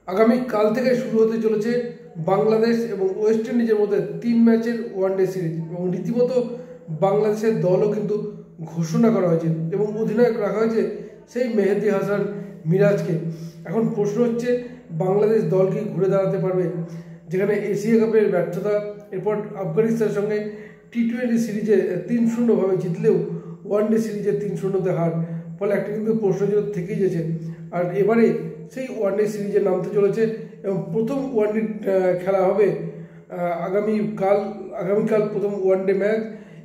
আগামীকাল থেকে শুরু হতে চলেছে বাংলাদেশ এবং ওয়েস্ট ইন্ডিজের মধ্যে 3 ম্যাচের ওয়ানডে সিরিজ এবং রীতিমতো বাংলাদেশের দলও কিন্তু ঘোষণা করা হয়েছে এবং অধিনায়ক রাখা হয়েছে সেই মেহেদী হাসান মিরাজকে। এখন প্রশ্ন হচ্ছে বাংলাদেশ দল কি ঘুরে দাঁড়াতে পারবে, যেখানে এশিয়া কাপের ব্যর্থতা, এরপর আফগানিস্তানের সঙ্গে টি-20 সিরিজে 3-0 জিতলেও ওয়ানডে সিরিজে 3-0 হার, ফলে একটা কিন্তু প্রশ্নচিহ্ন থেকেই যাচ্ছে। আর এবারে সেই ওয়ানডে সিরিজে নামতে চলেছে এবং প্রথম ওয়ানডে খেলা হবে আগামীকাল প্রথম ওয়ানডে ম্যাচ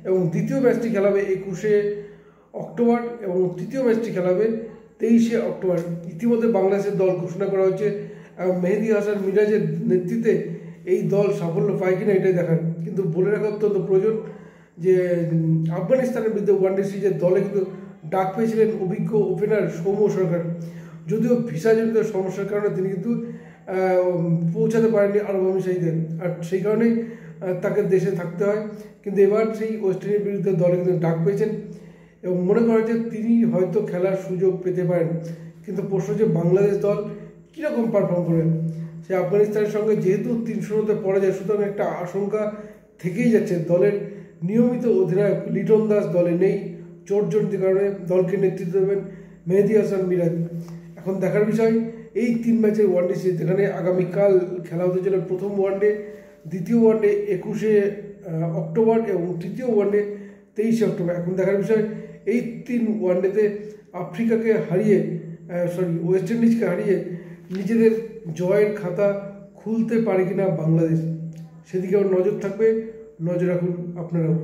এবং দ্বিতীয় ম্যাচটি খেলা হবে 21শে অক্টোবর এবং তৃতীয় ম্যাচটি খেলা হবে 23শে অক্টোবর। ইতিমধ্যে বাংলাদেশের দল ঘোষণা করা হচ্ছে এবং মেহেদী হাসান মিরাজের নেতৃত্বে এই দল সাফল্য পায় কিনা এটাই দেখার। কিন্তু বলে রাখা অত্যন্ত প্রয়োজন যে আফগানিস্তানের বিরুদ্ধে ওয়ানডে সিরিজের দলে কিন্তু ডাক পেয়েছিলেন অভিজ্ঞ ওপেনার সৌম্য সরকার। যদিও ভিসাজনিত সমস্যার কারণে তিনি কিন্তু পৌঁছাতে পারেননি আরব আমিরাতে, আর সেই কারণেই তাকে দেশে থাকতে হয়। কিন্তু এবার সেই ওয়েস্ট ইন্ডিজের বিরুদ্ধে দলে কিন্তু ডাক পেয়েছেন এবং মনে করা হচ্ছে তিনি হয়তো খেলার সুযোগ পেতে পারেন। কিন্তু প্রশ্ন হচ্ছে বাংলাদেশ দল কীরকম পারফর্ম করবে। সে আফগানিস্তানের সঙ্গে যেহেতু 3-0 পরাজয়, সুতরাং একটা আশঙ্কা থেকেই যাচ্ছে। দলের নিয়মিত অধিনায়ক লিটন দাস দলে নেই, চোটজনিত কারণে দলকে নেতৃত্ব দেবেন মেহেদী হাসান মিরাজ। এখন দেখার বিষয় এই 3 ম্যাচের ওয়ানডে সিরিজ, যেখানে আগামীকাল খেলা হতে চলে প্রথম ওয়ানডে, দ্বিতীয় ওয়ানডে 21শে অক্টোবর এবং তৃতীয় ওয়ানডে 23শে অক্টোবর। এখন দেখার বিষয় এই 3 ওয়ানডেতে আফ্রিকাকে হারিয়ে ওয়েস্ট ইন্ডিজকে হারিয়ে নিজেদের জয়ের খাতা খুলতে পারে কিনা বাংলাদেশ, সেদিকেও নজর থাকবে। নজর রাখুন আপনারাও।